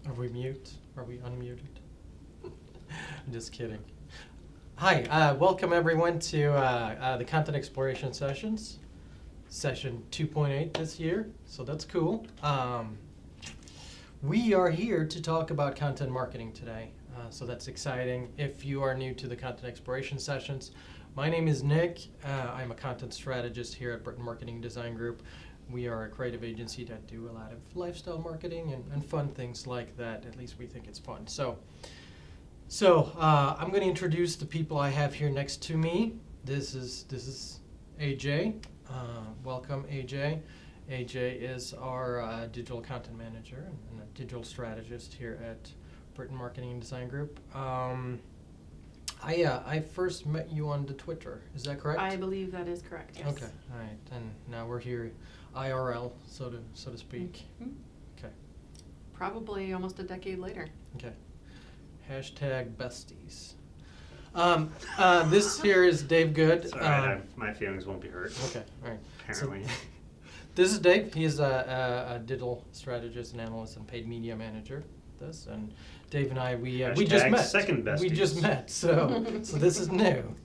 Are we mute? Are we unmuted? I'm just kidding. Hi, welcome everyone to the Content Exploration Sessions, session 2.8 this year, so that's cool. We are here to talk about content marketing today, so that's exciting. If you are new to the Content Exploration Sessions, my name is Nick. I'm a content strategist here at Britain Marketing Design Group. We are a creative agency that do a lot of lifestyle marketing and fun things like that. At least we think it's fun. So I'm going to introduce the people I have here next to me. This is AJ. Welcome, AJ. AJ is our digital content manager and a digital strategist here at Britain Marketing and Design Group. I first met you on the Twitter. Is that correct? I believe that is correct. Yes. Okay. All right. And now we're here, IRL, so to speak. Mm-hmm. Okay. Probably almost a decade later. Okay. Hashtag besties. This here is Dave Good. It's all right, my feelings won't be hurt. Okay. All right. Apparently. So, this is Dave. He is a digital strategist and analyst and paid media manager. This and Dave and I we just met. Second besties. We just met. So this is new.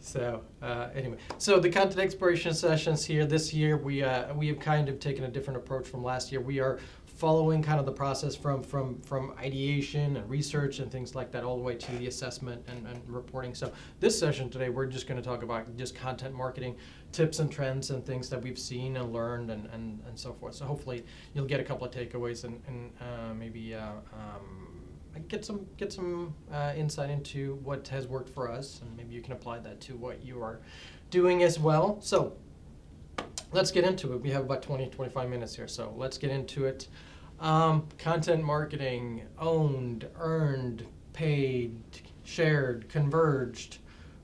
So anyway, so the content exploration sessions here this year we have kind of taken a different approach from last year. We are following kind of the process from ideation and research and things like that all the way to the assessment and reporting. So this session today we're just going to talk about just content marketing tips and trends and things that we've seen and learned and so forth. So hopefully you'll get a couple of takeaways and maybe get some insight into what has worked for us, and maybe you can apply that to what you are doing as well. So let's get into it. We have about 25 minutes here, so let's get into it. Content marketing: owned, earned, paid, shared, converged,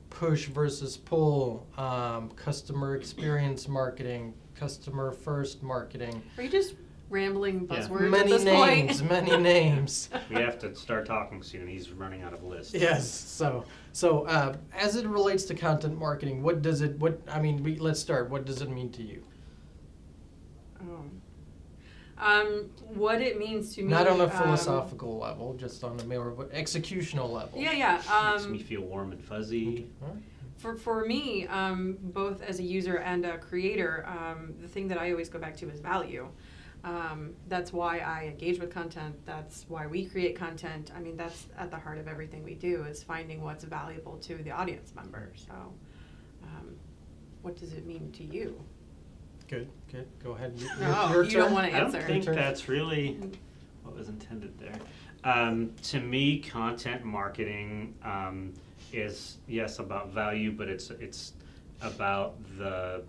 push versus pull, customer experience marketing, customer first marketing. Are you just rambling buzzwords Many at this names, point? many names. We have to start talking soon. He's running out of lists. Yes. So as it relates to content marketing, let's start. What does it mean to you? What it means to me. Not on a philosophical level, just on a more executional level. Yeah. Makes me feel warm and fuzzy. For me, both as a user and a creator, the thing that I always go back to is value. That's why I engage with content. That's why we create content. I mean, that's at the heart of everything we do, is finding what's valuable to the audience member. So what does it mean to you? Good. Go ahead. No, Your you turn. don't want to I don't answer. think that's really what was intended there. To me, content marketing is, yes, about value, but it's about the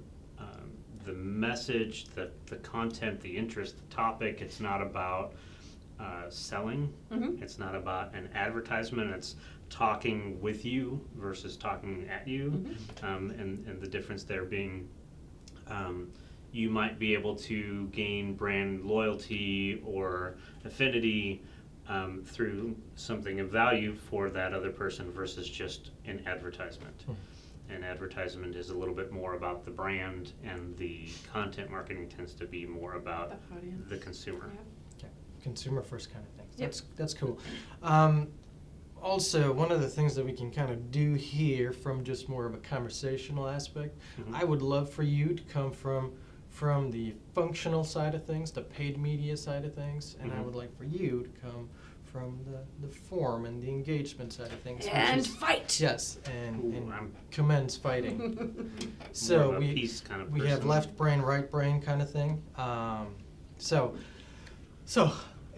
message, the content, the interest, the topic. It's not about selling. Mm-hmm. It's not about an advertisement. It's talking with you versus talking at you. Mm-hmm. And the difference there being you might be able to gain brand loyalty or affinity through something of value for that other person versus just an advertisement. An advertisement is a little bit more about the brand, and the content marketing tends to be more about the consumer. Yeah. Okay. Consumer first kind of thing. Yep. That's cool. Also, one of the things that we can kind of do here from just more of a conversational aspect, I would love for you to come from the functional side of things, the paid media side of things, and I would like for you to come from the form and the engagement side of things. And fight! Yes, and I'm commence fighting. more So of a peace kind of we have person. left brain, right brain kind of thing. So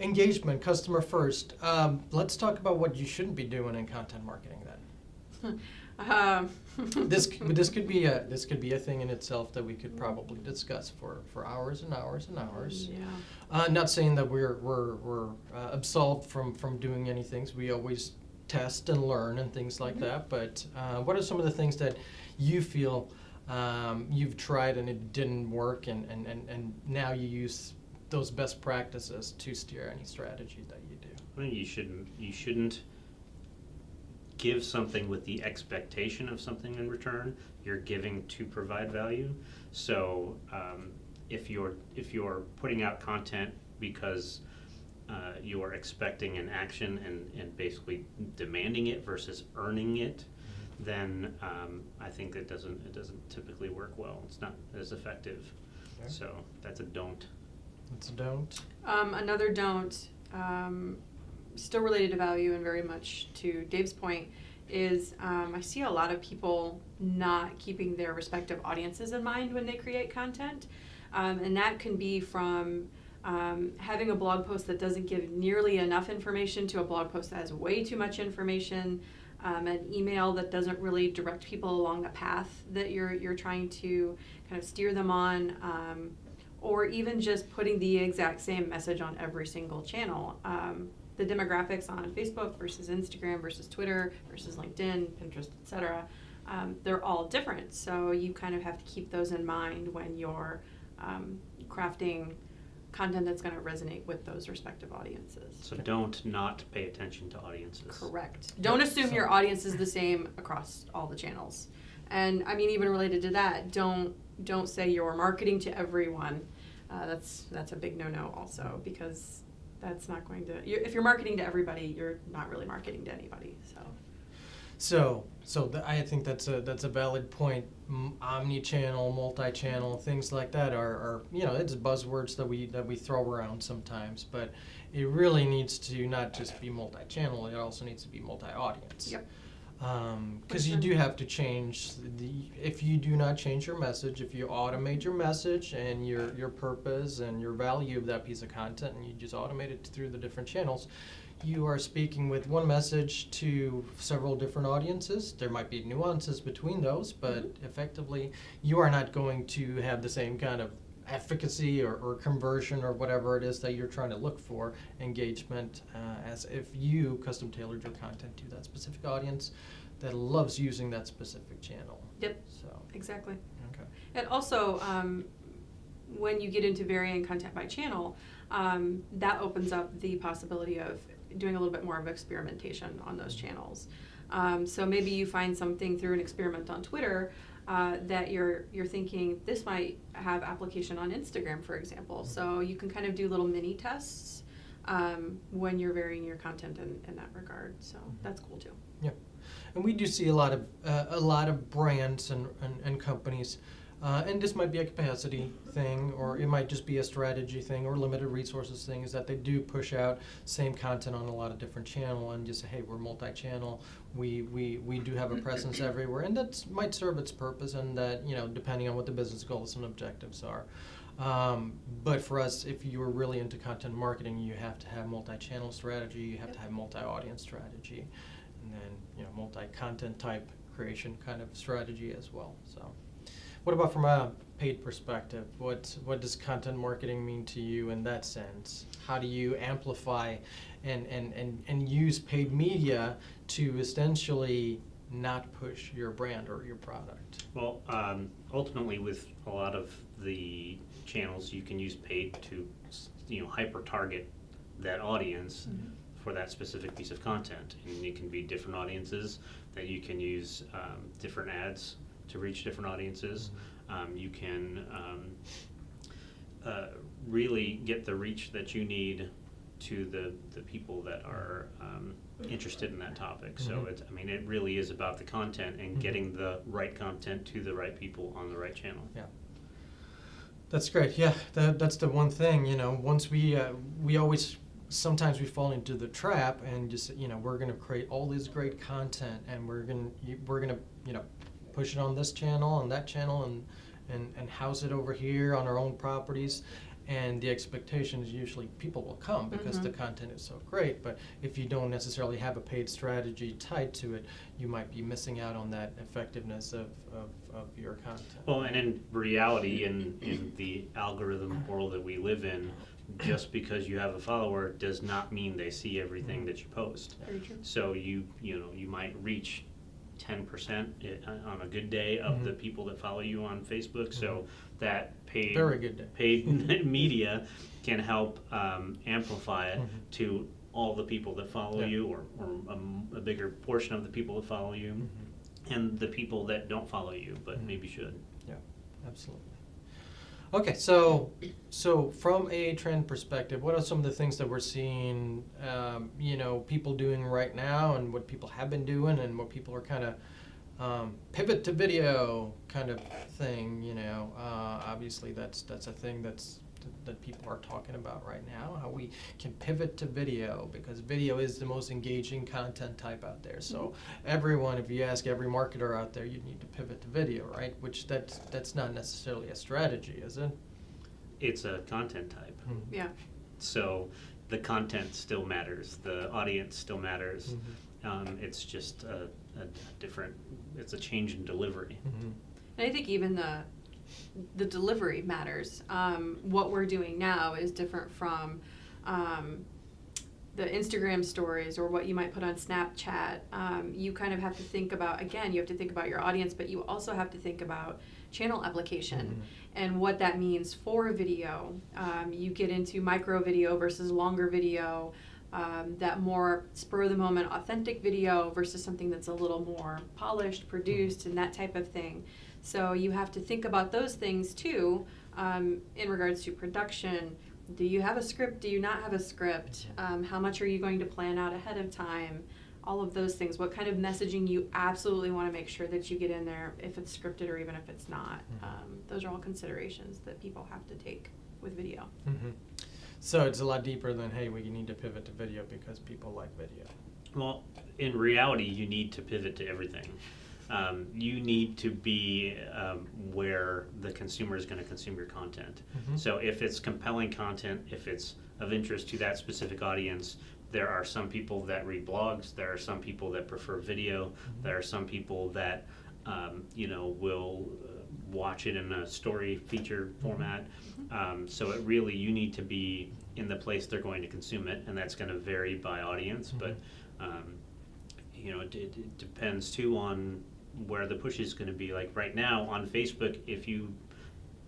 engagement, customer first. Let's talk about what you shouldn't be doing in content marketing then. This could be a thing in itself that we could probably discuss for hours and hours and hours. Yeah. Not saying that we're absolved from doing anything. We always test and learn and things like that. But what are some of the things that you feel you've tried and it didn't work, and now you use those best practices to steer any strategy that you do? I think you shouldn't give something with the expectation of something in return. You're giving to provide value. So if you're putting out content because you are expecting an action and basically demanding it versus earning it, then I think it doesn't typically work well. It's not as effective. Okay. So that's a don't. It's a don't. Another don't, still related to value and very much to Dave's point, is I see a lot of people not keeping their respective audiences in mind when they create content. And that can be from having a blog post that doesn't give nearly enough information to a blog post that has way too much information, an email that doesn't really direct people along the path that you're trying to kind of steer them on, or even just putting the exact same message on every single channel. The demographics on Facebook versus Instagram versus Twitter versus LinkedIn, Pinterest, etc. They're all different. So you kind of have to keep those in mind when you're crafting content that's going to resonate with those respective audiences. So don't not pay attention to audiences. Correct. Don't assume your audience is the same across all the channels. And I mean, even related to that, don't say you're marketing to everyone. That's a big no-no also, because that's not going to, if you're marketing to everybody, you're not really marketing to anybody. So I think that's a valid point. Omni-channel, multi-channel, things like that are it's buzzwords that we throw around sometimes, but it really needs to not just be multi-channel. It also needs to be multi-audience. Yep. Because you do have to change if you do not change your message, if you automate your message and your purpose and your value of that piece of content, and you just automate it through the different channels, you are speaking with one message to several different audiences. There might be nuances between those, but effectively you are not going to have the same kind of efficacy or conversion or whatever it is that you're trying to look for, engagement, as if you custom tailored your content to that specific audience that loves using that specific channel. Yep. So Exactly. okay. And also, when you get into varying content by channel, that opens up the possibility of doing a little bit more of experimentation on those channels. So maybe you find something through an experiment on Twitter that you're thinking this might have application on Instagram, for example. So you can kind of do little mini tests when you're varying your content in that regard. So that's cool too. Yeah, and we do see a lot of brands and companies. And this might be a capacity thing, or it might just be a strategy thing, or limited resources thing, is that they do push out same content on a lot of different channels and just say, hey, we're multi-channel, we do have a presence everywhere, and that might serve its purpose, and that, depending on what the business goals and objectives are. But for us, if you are really into content marketing, you have to have multi-channel strategy, you have to have multi-audience strategy, and then, multi-content type creation kind of strategy as well, so. What about from a paid perspective? What does content marketing mean to you in that sense? How do you amplify and use paid media to essentially not push your brand or your product? Well, ultimately, with a lot of the channels, you can use paid to, hyper target that audience for that specific piece of content, and it can be different audiences that you can use different ads to reach different audiences. You can really get the reach that you need to the people that are interested in that topic. So it really is about the content and getting the right content to the right people on the right channel. Yeah. That's great. Yeah, that's the one thing, once we always, sometimes we fall into the trap and just, we're going to create all this great content, and we're going to push it on this channel, on that channel, and house it over here on our own properties. And the expectation is usually people will come because the content is so great. But if you don't necessarily have a paid strategy tied to it, you might be missing out on that effectiveness of your content. Well, and in reality, in the algorithm world that we live in, just because you have a follower does not mean they see everything that you post. Very true. So you might reach 10% on a good day of the people that follow you on Facebook. So that paid Very good day. paid media can help amplify it to all the people that follow you, or a bigger portion of the people that follow you, and the people that don't follow you but maybe should. Yeah, absolutely. Okay, so from a trend perspective, what are some of the things that we're seeing, people doing right now, and what people have been doing, and what people are kind of pivot to video kind of thing? Obviously that's a thing that people are talking about right now. How we can pivot to video, because video is the most engaging content type out there. So everyone, if you ask every marketer out there, you need to pivot to video, right? Which that's not necessarily a strategy, is it? It's a content type. Mm-hmm. Yeah. So the content still matters, the audience still matters. It's just a different, it's a change in delivery. Mm-hmm. And I think even the delivery matters. What we're doing now is different from the Instagram stories or what you might put on Snapchat. You kind of have to think about, again, you have to think about your audience, but you also have to think about channel application and what that means for video. You get into micro video versus longer video, that more spur of the moment authentic video versus something that's a little more polished, produced, and that type of thing. So you have to think about those things too, in regards to production. Do you have a script? Do you not have a script? How much are you going to plan out ahead of time? All of those things. What kind of messaging you absolutely want to make sure that you get in there, if it's scripted or even if it's not. Those are all considerations that people have to take with video. Mm-hmm. So it's a lot deeper than, hey, we need to pivot to video because people like video. Well, in reality, you need to pivot to everything. You need to be where the consumer is going to consume your content. So if it's compelling content, if it's of interest to that specific audience, there are some people that read blogs, there are some people that prefer video, there are some people that will watch it in a story feature format. So it really, you need to be in the place they're going to consume it, and that's going to vary by audience, but it depends too on where the push is going to be. Like right now on Facebook, if you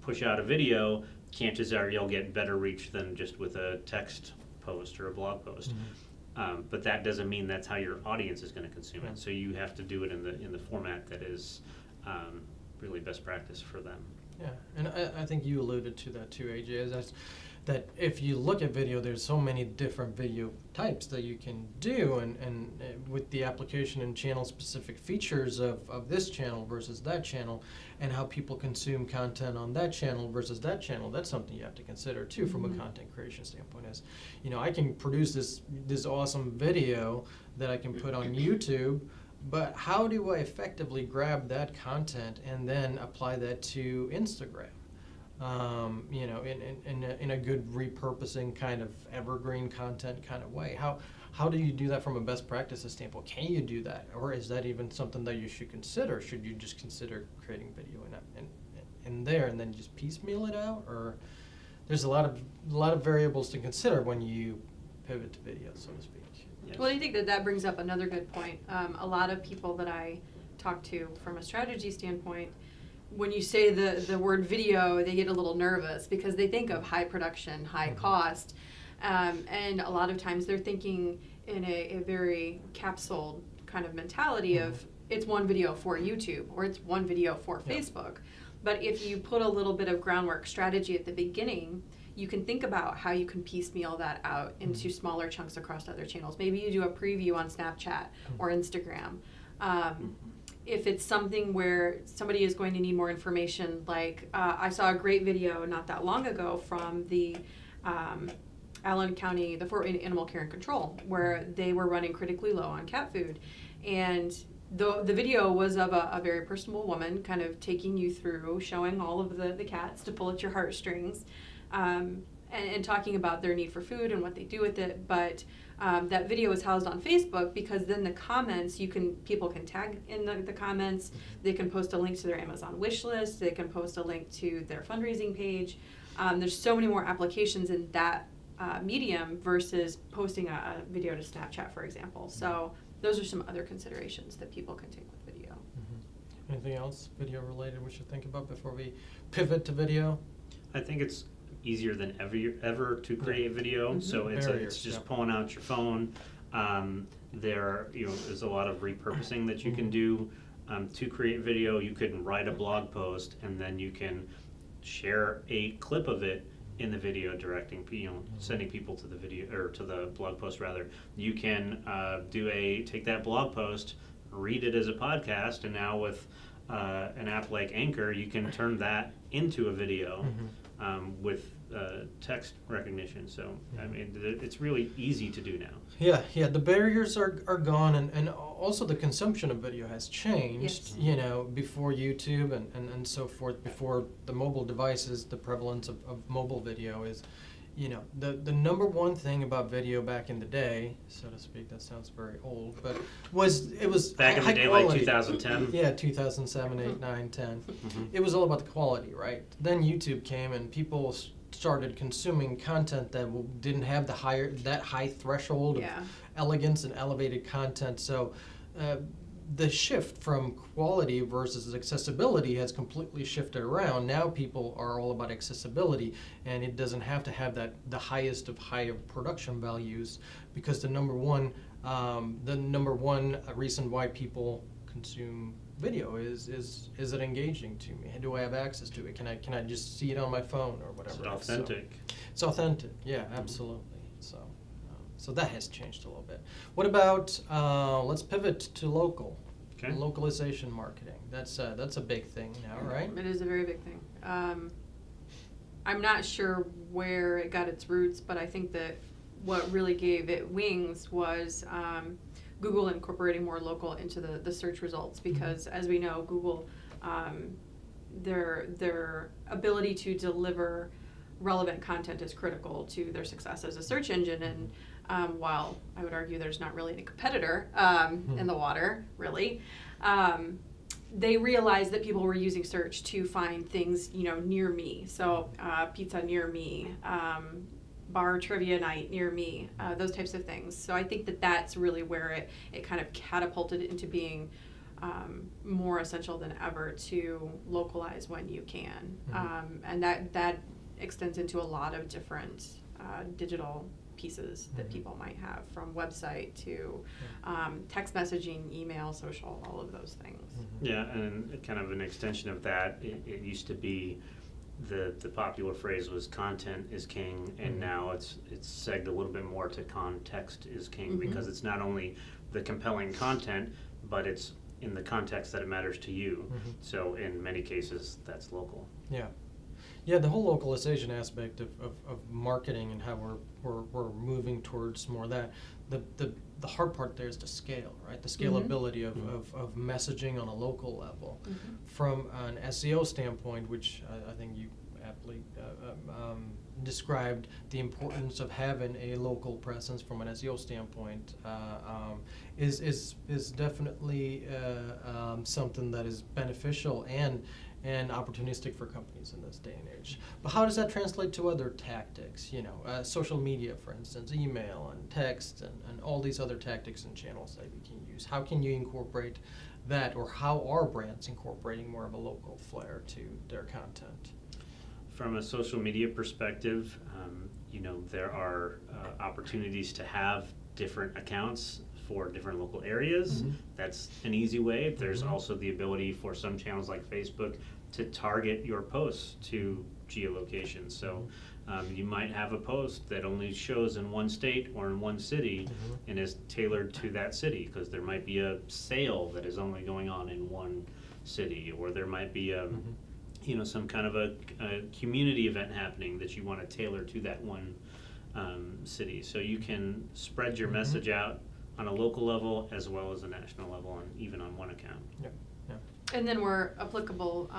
push out a video, chances are you'll get better reach than just with a text post or a blog post. But that doesn't mean that's how your audience is going to consume it. So you have to do it in the format that is really best practice for them. Yeah, and I think you alluded to that too, AJ, is that if you look at video, there's so many different video types that you can do, and with the application and channel-specific features of this channel versus that channel, and how people consume content on that channel versus that channel, that's something you have to consider too from a content creation standpoint. Is, I can produce this awesome video that I can put on YouTube, but how do I effectively grab that content and then apply that to Instagram? In a good repurposing kind of evergreen content kind of way. How do you do that from a best practices standpoint? Can you do that, or is that even something that you should consider? Should you just consider creating video in there and then just piecemeal it out, or there's a lot of variables to consider when you pivot to video, so to speak. Yes. Well, I think that brings up another good point. A lot of people that I talk to from a strategy standpoint, when you say the word video, they get a little nervous because they think of high production, high cost, and a lot of times they're thinking in a very capsuled kind of mentality of it's one video for YouTube or it's one video for Facebook. But if you put a little bit of groundwork strategy at the beginning, you can think about how you can piecemeal that out into smaller chunks across other channels. Maybe you do a preview on Snapchat or Instagram. If it's something where somebody is going to need more information, like I saw a great video not that long ago from the Allen County, the Fort Wayne Animal Care and Control, where they were running critically low on cat food. And the video was of a very personable woman kind of taking you through, showing all of the cats to pull at your heartstrings, and talking about their need for food and what they do with it. But that video is housed on Facebook because then the comments, people can tag in the comments. They can post a link to their Amazon wish list. They can post a link to their fundraising page. There's so many more applications in that medium versus posting a video to Snapchat, for example. So those are some other considerations that people can take with video. Anything else video related we should think about before we pivot to video? I think it's easier than ever to create video. So it's just pulling out your phone. There's a lot of repurposing that you can do to create video. You can write a blog post, and then you can share a clip of it in the video, directing, sending people to the video, or to the blog post rather. You can take that blog post, read it as a podcast, and now with an app like Anchor, you can turn that into a video with text recognition. So, I mean, it's really easy to do now. Yeah, the barriers are gone, and also the consumption of video has changed. Yes. Before YouTube and so forth, before the mobile devices, the prevalence of mobile video is, the number one thing about video back in the day, so to speak, that sounds very old, but it was Back in the high day, quality. like 2010? Yeah, 2007, 8, 9, 10. It was all about the quality, right? Then YouTube came and people started consuming content that didn't have that high threshold of elegance and elevated content. So the shift from quality versus accessibility has completely shifted around. Now people are all about accessibility, and it doesn't have to have the highest of high production values, because the number one reason why people consume video is it engaging to me? Do I have access to it? Can I just see it on my phone or whatever? It's authentic. It's authentic. Yeah, absolutely. So that has changed a little bit. What about let's pivot to local. Okay. Localization marketing. That's a big thing now, right? It is a very big thing. I'm not sure where it got its roots, but I think that what really gave it wings was Google incorporating more local into the search results, because as we know, Google, their ability to deliver relevant content is critical to their success as a search engine. And while I would argue there's not really any competitor in the water, really, they realized that people were using search to find things, near me. So pizza near me, bar trivia night near me, those types of things. So I think that that's really where it kind of catapulted into being more essential than ever to localize when you can. And that extends into a lot of different digital pieces that people might have, from website to text messaging, email, social, all of those things. Yeah, and kind of an extension of that, it used to be the popular phrase was content is king, and now it's segged a little bit more to context is king, because it's not only the compelling content, but it's in the context that it matters to you. So in many cases, that's local. Yeah, the whole localization aspect of marketing and how we're moving towards more of that. The hard part there is the scale, right? The scalability of messaging on a local level. From an SEO standpoint, which I think you aptly described, the importance of having a local presence from an SEO standpoint is definitely something that is beneficial and opportunistic for companies in this day and age. But how does that translate to other tactics? Social media, for instance, email and text and all these other tactics and channels that we can use. How can you incorporate that, or how are brands incorporating more of a local flair to their content? From a social media perspective, there are opportunities to have different accounts for different local areas. That's an easy way. There's also the ability for some channels like Facebook to target your posts to geolocation. So you might have a post that only shows in one state or in one city and is tailored to that city, because there might be a sale that is only going on in one city, or there might be some kind of a community event happening that you want to tailor to that one city. So you can spread your message out on a local level as well as a national level, and even on one account. And then we're applicable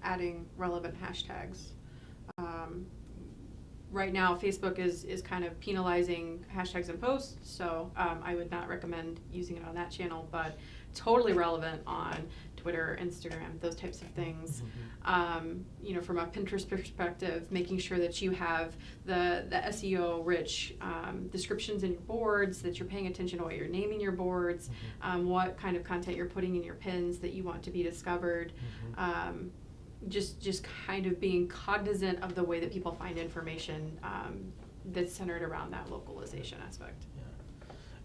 adding relevant hashtags. Right now, Facebook is kind of penalizing hashtags and posts, so I would not recommend using it on that channel, but totally relevant on Twitter, Instagram, those types of things. From a Pinterest perspective, making sure that you have the SEO-rich descriptions in your boards, that you're paying attention to what you're naming your boards, what kind of content you're putting in your pins that you want to be discovered. Just kind of being cognizant of the way that people find information that's centered around that localization aspect.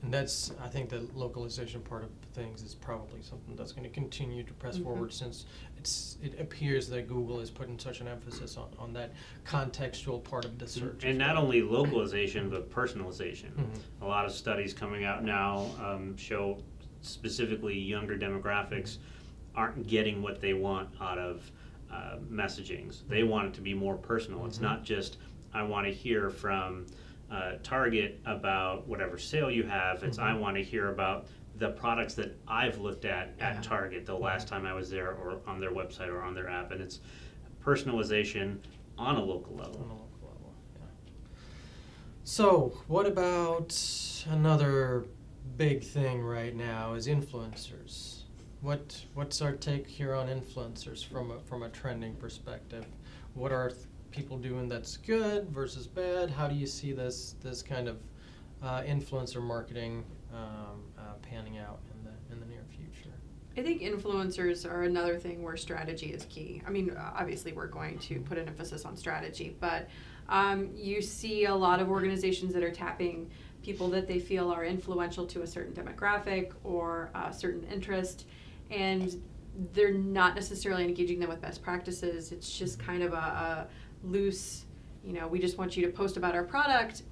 And that's, I think the localization part of things is probably something that's going to continue to press forward, since it appears that Google is putting such an emphasis on that contextual part of the search. And not only localization, but personalization. Mhm. A lot of studies coming out now show specifically younger demographics aren't getting what they want out of messagings. They want it to be more personal. It's not just, I want to hear from Target about whatever sale you have. It's, I want to hear about the products that I've looked at Target the last time I was there, or on their website or on their app. And it's personalization on a local level. On a local level, yeah. So, what about another big thing right now is influencers. What's our take here on influencers from a trending perspective? What are people doing that's good versus bad? How do you see this kind of influencer marketing panning out in the near future? I think influencers are another thing where strategy is key. I mean, obviously we're going to put an emphasis on strategy, but you see a lot of organizations that are tapping people that they feel are influential to a certain demographic or a certain interest, and they're not necessarily engaging them with best practices. It's just kind of a loose, we just want you to post about our product.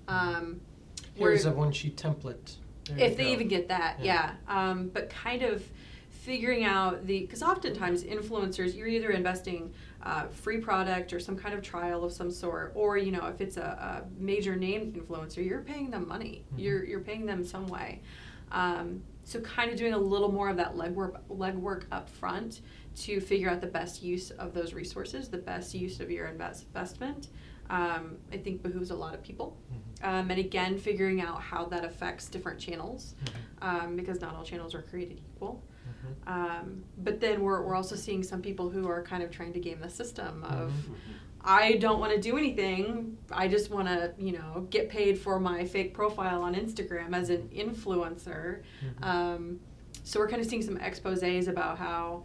Here's a one-sheet template. If they even get that, yeah. But kind of figuring out because oftentimes influencers, you're either investing free product or some kind of trial of some sort, or if it's a major name influencer, you're paying them money. You're paying them some way. So kind of doing a little more of that legwork up front to figure out the best use of those resources, the best use of your investment, I think behooves a lot of people. And again, figuring out how that affects different channels, because not all channels are created equal. But then we're also seeing some people who are kind of trying to game the system of, I don't want to do anything. I just want to, get paid for my fake profile on Instagram as an influencer. So we're kind of seeing some exposés about how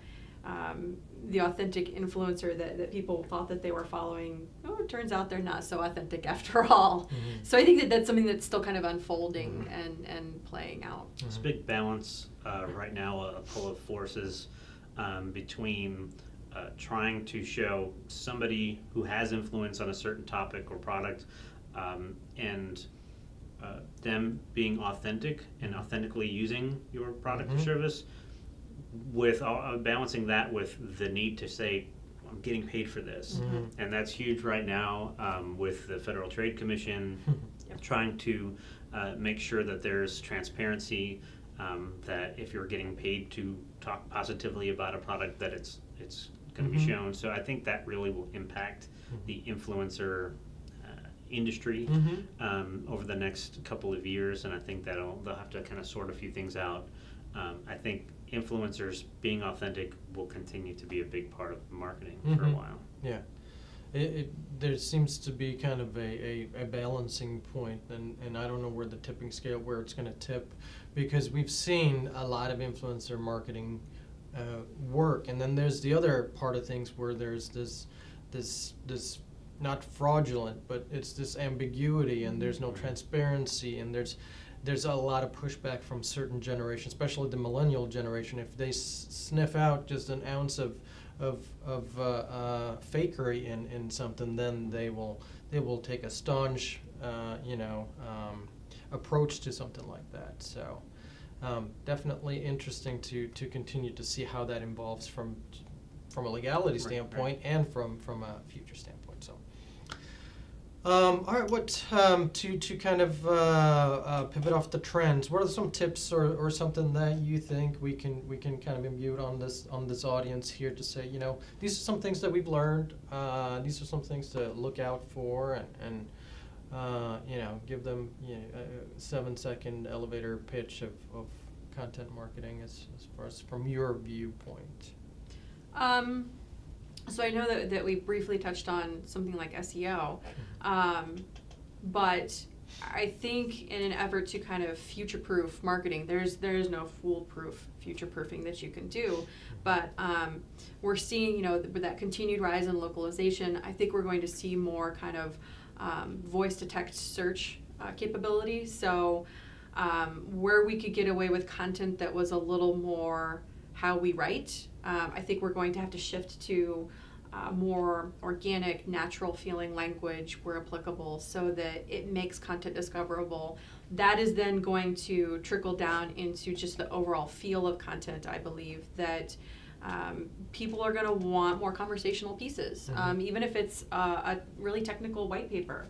the authentic influencer that people thought that they were following, it turns out they're not so authentic after all. So I think that that's something that's still kind of unfolding and playing out. It's a big balance right now, a pull of forces between trying to show somebody who has influence on a certain topic or product, and them being authentic and authentically using your product or service, with balancing that with the need to say, I'm getting paid for this. And that's huge right now with the Federal Trade Commission trying to make sure that there's transparency, that if you're getting paid to talk positively about a product, that it's going to be shown. So I think that really will impact the influencer industry over the next couple of years, and I think they'll have to kind of sort a few things out. I think influencers being authentic will continue to be a big part of marketing for a while. Yeah. There seems to be kind of a balancing point, and I don't know where the tipping scale, where it's going to tip, because we've seen a lot of influencer marketing work, and then there's the other part of things where there's this not fraudulent, but it's this ambiguity, and there's no transparency, and there's a lot of pushback from certain generations, especially the millennial generation. If they sniff out just an ounce of fakery in something, then they will take a staunch approach to something like that. So definitely interesting to continue to see how that evolves from a legality standpoint and from a future standpoint. So. All right, what to kind of pivot off the trends? What are some tips or something that you think we can kind of imbue on this audience here to say, these are some things that we've learned. These are some things to look out for, and give them a 7-second elevator pitch of content marketing as far as from your viewpoint. So I know that we briefly touched on something like SEO, but I think in an effort to kind of future-proof marketing, there is no foolproof future-proofing that you can do, but we're seeing, with that continued rise in localization, I think we're going to see more kind of voice-to-text search capabilities. So Where we could get away with content that was a little more how we write, I think we're going to have to shift to more organic, natural feeling language where applicable, so that it makes content discoverable. That is then going to trickle down into just the overall feel of content. I believe that people are going to want more conversational pieces, even if it's a really technical white paper.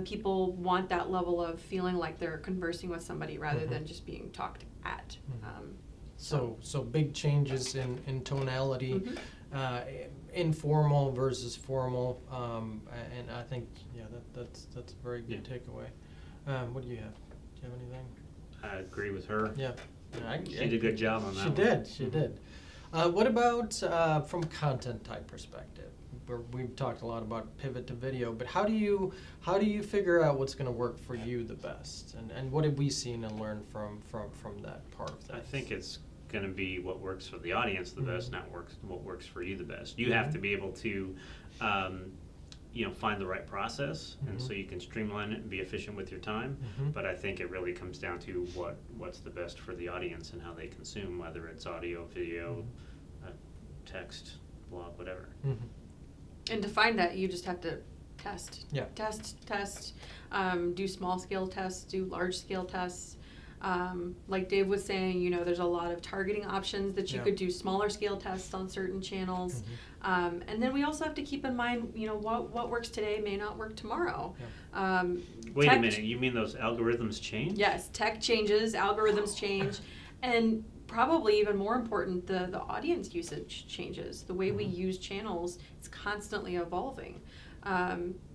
People want that level of feeling like they're conversing with somebody rather than just being talked at. So big changes in tonality, informal versus formal, and I think that's a very good takeaway. What do you have? Do you have anything? I agree with her. Yeah, She did a good job on that. She did. What about from content type perspective? We've talked a lot about pivot to video, but how do you figure out what's going to work for you the best, and what have we seen and learned from that part of things? I think it's going to be what works for the audience the best, not what works for you the best. You have to be able to find the right process, and so you can streamline it and be efficient with your time. But I think it really comes down to what's the best for the audience and how they consume, whether it's audio, video, text, blog, whatever. And to find that, you just have to test. Yeah. Test. Do small scale tests. Do large scale tests. Like Dave was saying, there's a lot of targeting options that you could do smaller scale tests on certain channels. And then we also have to keep in mind, what works today may not work tomorrow. Wait a minute, you mean those algorithms change? Yes, tech changes, algorithms change, and probably even more important, the audience usage changes. The way we use channels is constantly evolving.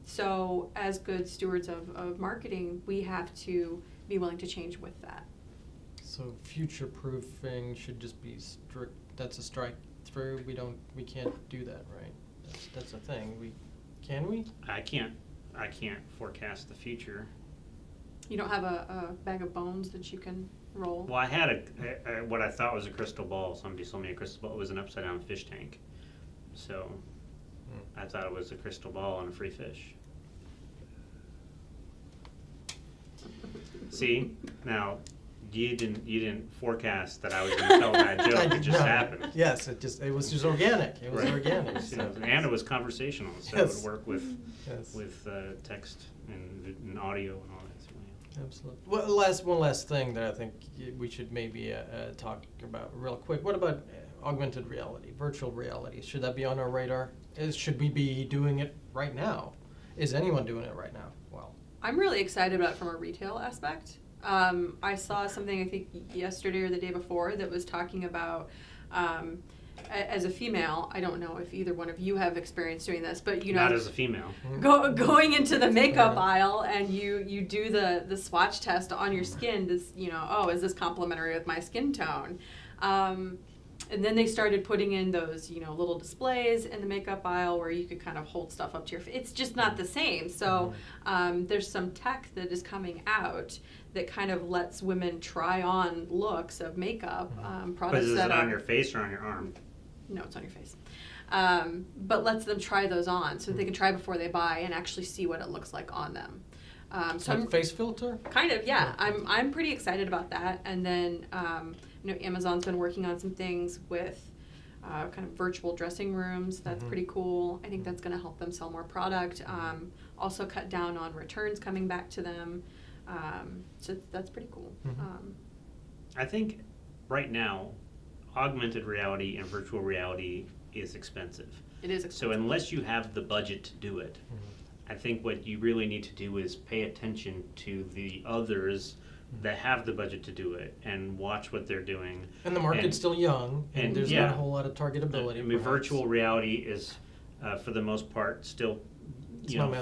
So as good stewards of marketing, we have to be willing to change with that. So future proofing should just be strict. That's a strike through. We can't do that, right? That's a thing. Can we? I can't forecast the future. You don't have a bag of bones that you can roll? Well, I had what I thought was a crystal ball. Somebody sold me a crystal ball. It was an upside down fish tank. So I thought it was a crystal ball and a free fish. See, now you didn't forecast that I was going to tell that joke. It just happened. Yes, it was just organic. It was organic. So. And it was conversational, so it would work with text and audio and all that. So, yeah. Absolutely. Well, one last thing that I think we should maybe talk about real quick. What about augmented reality, virtual reality? Should that be on our radar? Should we be doing it right now? Is anyone doing it right now? Well, I'm really excited about it from a retail aspect. I saw something, I think, yesterday or the day before that was talking about, as a female, I don't know if either one of you have experience doing this, but not as a female. Going into the makeup aisle and you do the swatch test on your skin to, is this complementary with my skin tone? And then they started putting in those, little displays in the makeup aisle where you could kind of hold stuff up to your face. It's just not the same. So there's some tech that is coming out that kind of lets women try on looks of makeup products. But is it on your face or on your arm? No, it's on your face. But lets them try those on so that they can try before they buy and actually see what it looks like on them. So like face filter? Kind of, yeah. I'm pretty excited about that. And then Amazon's been working on some things with kind of virtual dressing rooms. That's pretty cool. I think that's going to help them sell more product. Also cut down on returns coming back to them. So that's pretty cool. I think right now, augmented reality and virtual reality is expensive. It is expensive. So unless you have the budget to do it, I think what you really need to do is pay attention to the others that have the budget to do it and watch what they're doing. And the market's still young, and there's not a whole lot of targetability. I mean, virtual reality is, for the most part, still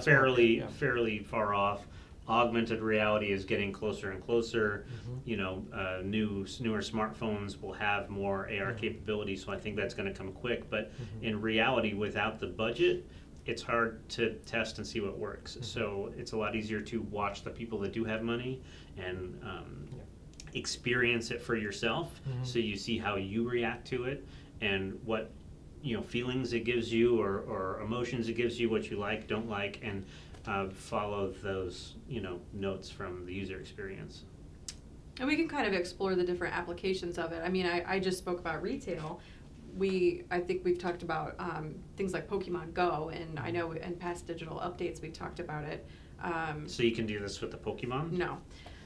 fairly far off. Augmented reality is getting closer and closer. Newer smartphones will have more AR capability, so I think that's going to come quick. But in reality, without the budget, it's hard to test and see what works. So it's a lot easier to watch the people that do have money and experience it for yourself, so you see how you react to it and what feelings it gives you or emotions it gives you, what you like, don't like, and follow those notes from the user experience. And we can kind of explore the different applications of it. I mean, I just spoke about retail. I think we've talked about things like Pokemon Go, and I know in past digital updates we talked about it. So you can do this with the Pokemon? No.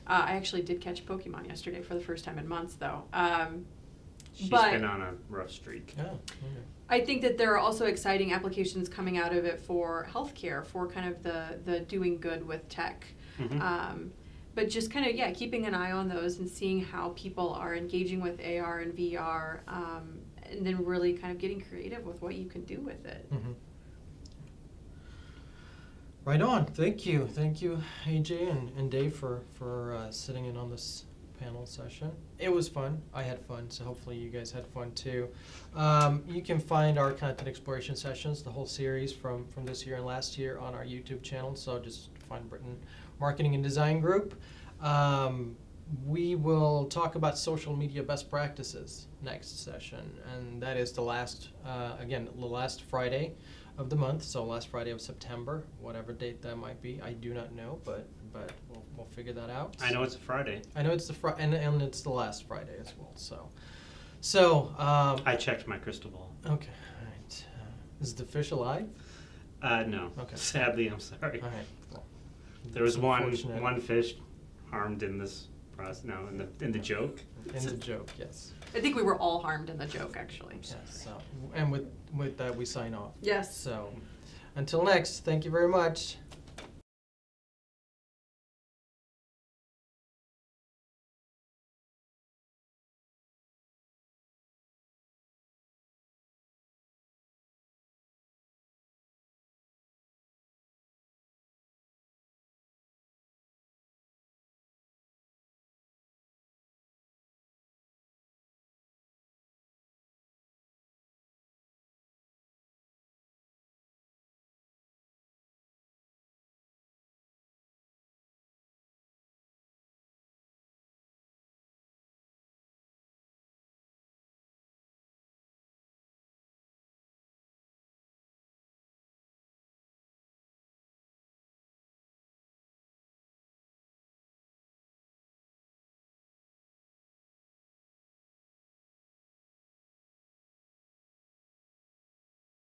I actually did catch a Pokemon yesterday for the first time in months, though. She's but been on a rough streak. Oh, okay. I think that there are also exciting applications coming out of it for healthcare, for kind of the doing good with tech. Mhm. But just kind of, keeping an eye on those and seeing how people are engaging with AR and VR, and then really kind of getting creative with what you can do with it. Mhm. Right on. Thank you, AJ and Dave for sitting in on this panel session. It was fun. I had fun, so hopefully you guys had fun too. You can find our content exploration sessions, the whole series from this year and last year, on our YouTube channel. So just find Britain Marketing and Design Group. We will talk about social media best practices next session, and that is the last Friday of the month, so last Friday of September, whatever date that might be. I do not know, but we'll figure that out. I know it's a Friday. I know it's the and it's the last Friday as well. So I checked my crystal ball. okay, all right. Is the fish alive? No. Okay. Sadly, I'm sorry. All right. Well, There was it's one unfortunate. fish harmed in this process. No, in the joke. In the joke, yes. I think we were all harmed in the joke, actually. Yes. So, and with that, we sign off. Yes. So, until next, thank you very much.